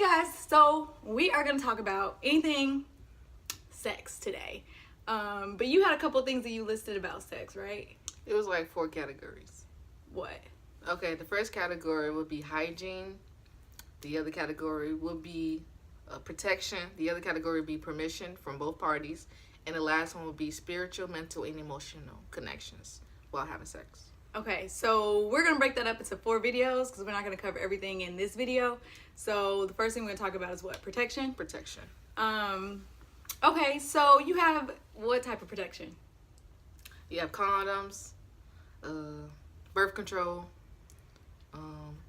guys, so we are going to talk about anything sex today. But you had a couple things that you listed about sex, right? It was like 4 categories. What? Okay, the first category would be hygiene. The other category would be protection. The other category would be permission from both parties. And the last one would be spiritual, mental, and emotional connections while having sex. Okay, so we're going to break that up into 4 videos because we're not going to cover everything in this video. So the first thing we're going to talk about is what? Protection? Protection. Okay, so you have what type of protection? You have condoms, birth control,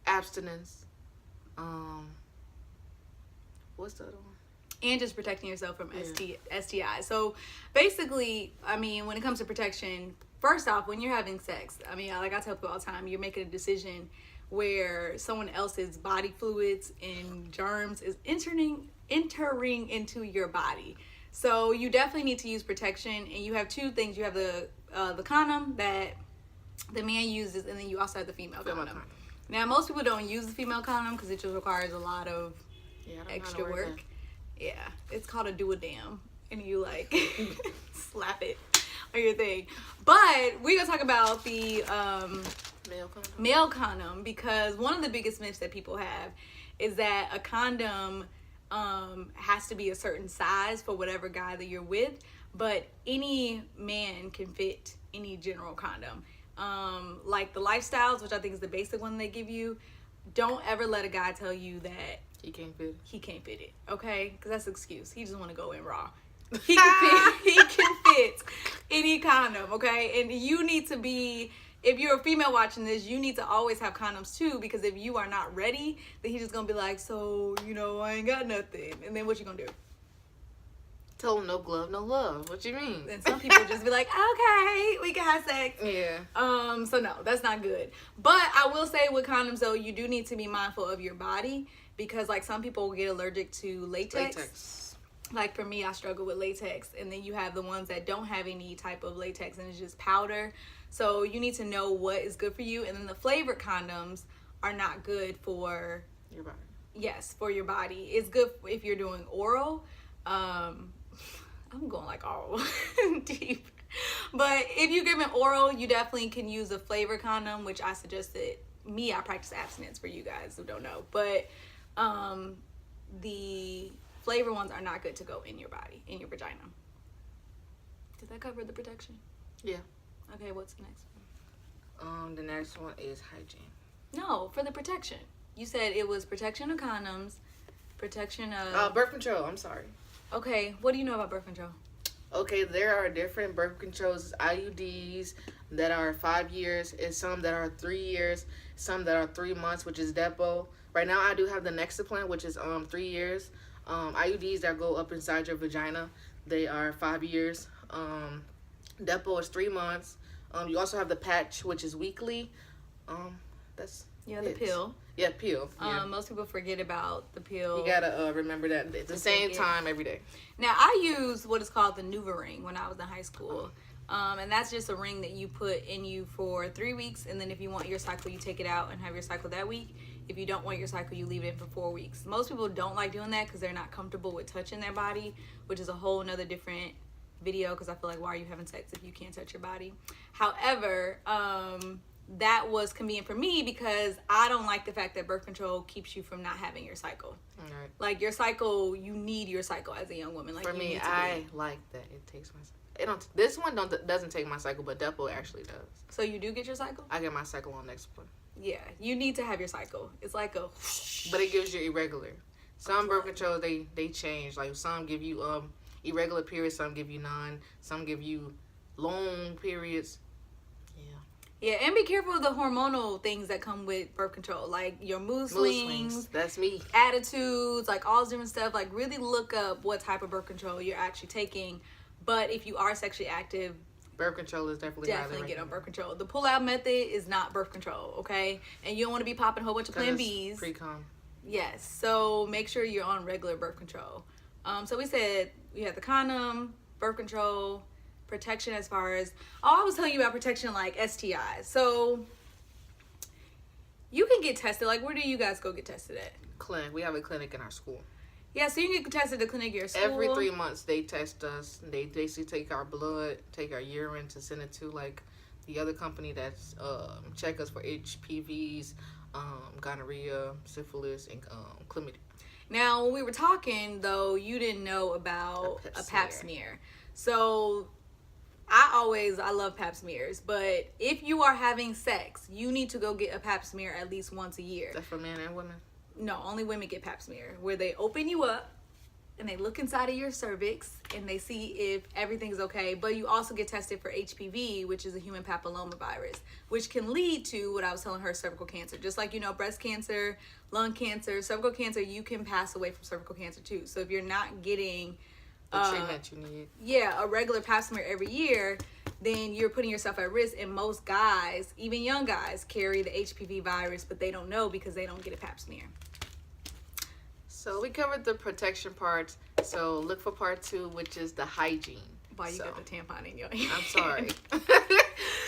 abstinence, what's the other one? And just protecting yourself from STI. So basically, I mean, when it comes to protection, first off, when you're having sex, I mean, like I tell people all the time, you're making a decision where someone else's body fluids and germs is entering into your body. So you definitely need to use protection, and you have 2 things. You have the condom that the man uses, and then you also have the female condom. Now, most people don't use the female condom because it just requires a lot of extra work. Yeah, it's called a do-a-damn, and you like slap it on your thing. But we're gonna talk about the male condom because one of the biggest myths that people have is that a condom has to be a certain size for whatever guy that you're with, but any man can fit any general condom. Like the lifestyles, which I think is the basic one they give you, don't ever let a guy tell you that he can't fit it, okay? Because that's an excuse. He just want to go in raw. He can fit any condom, okay? And you need to be, if you're a female watching this, you need to always have condoms too, because if you are not ready, then he's just gonna be like, so, I ain't got nothing. And then what you gonna do? Tell him no glove, no love. What you mean? And some people just be like, okay, we can have sex. Yeah. So no, that's not good. But I will say with condoms though, you do need to be mindful of your body because like some people get allergic to latex. Like for me, I struggle with latex, and then you have the ones that don't have any type of latex and it's just powder. So you need to know what is good for you. And then the flavored condoms are not good for your body. Yes, for your body. It's good if you're doing oral. I'm going like all deep. But if you're giving oral, you definitely can use a flavor condom, which I suggested. I practice abstinence for you guys who don't know. But the flavor ones are not good to go in your body, in your vagina. Did that cover the protection? Yeah. Okay, what's the next one? The next one is hygiene. No, for the protection. You said it was protection of condoms, protection of... birth control, I'm sorry. Okay, what do you know about birth control? Okay, there are different birth controls, IUDs that are 5 years, and some that are 3 years, some that are 3 months, which is Depo. Right now, I do have the Nexaplant, which is 3 years. IUDs that go up inside your vagina, they are 5 years. Depo is 3 months. You also have the patch, which is weekly. That's the pill. Yeah, pill. Yeah. Most people forget about the pill. You gotta remember that it's the same time every day. Now, I used what is called the NuvaRing when I was in high school. And that's just a ring that you put in you for 3 weeks. And then if you want your cycle, you take it out and have your cycle that week. If you don't want your cycle, you leave it in for 4 weeks. Most people don't like doing that because they're not comfortable with touching their body, which is a whole nother different video because I feel like, why are you having sex if you can't touch your body? However, that was convenient for me because I don't like the fact that birth control keeps you from not having your cycle. Right. Like your cycle, you need your cycle as a young woman. Like for me, I like that it takes my cycle. This one doesn't take my cycle, but Depo actually does. So you do get your cycle? I get my cycle on Nexaplant. Yeah, you need to have your cycle. It's like a... But it gives you irregular. Some birth control, they change. Like some give you irregular periods, some give you none, some give you long periods. Yeah, and be careful of the hormonal things that come with birth control, like your mood swings. That's me. Attitudes, like all this different stuff. Like really look up what type of birth control you're actually taking. But if you are sexually active, birth control is definitely get on birth control. The pull-out method is not birth control, okay? And you don't want to be popping a whole bunch of Plan Bs. Pre-com. Yes, so make sure you're on regular birth control. So we said we had the condom, birth control, protection as far as... Oh, I was telling you about protection like STIs. So you can get tested. Like, where do you guys go get tested at? Clinic. We have a clinic in our school. Yeah, so you can get tested at the clinic at your school. Every 3 months they test us. They basically take our blood, take our urine to send it to like the other company that's check us for HPVs, gonorrhea, syphilis, and chlamydia. Now, when we were talking, though, you didn't know about a pap smear. So, I love pap smears. But if you are having sex, you need to go get a pap smear at least once a year. That's for men and women? No, only women get pap smear, where they open you up and they look inside of your cervix and they see if everything's okay. But you also get tested for HPV, which is a human papilloma virus, which can lead to what I was telling her, cervical cancer. Just like, breast cancer, lung cancer, cervical cancer, you can pass away from cervical cancer too. So if you're not getting the treatment you need, a regular pap smear every year, then you're putting yourself at risk. And most guys, even young guys, carry the HPV virus, but they don't know because they don't get a pap smear. So we covered the protection parts. So look for part 2, which is the hygiene. Why you got the tampon in your hand? I'm sorry.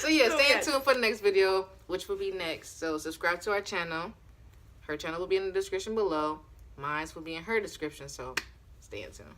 So yeah, stay tuned for the next video, which will be next. So subscribe to our channel. Her channel will be in the description below. Mine will be in her description. So stay tuned.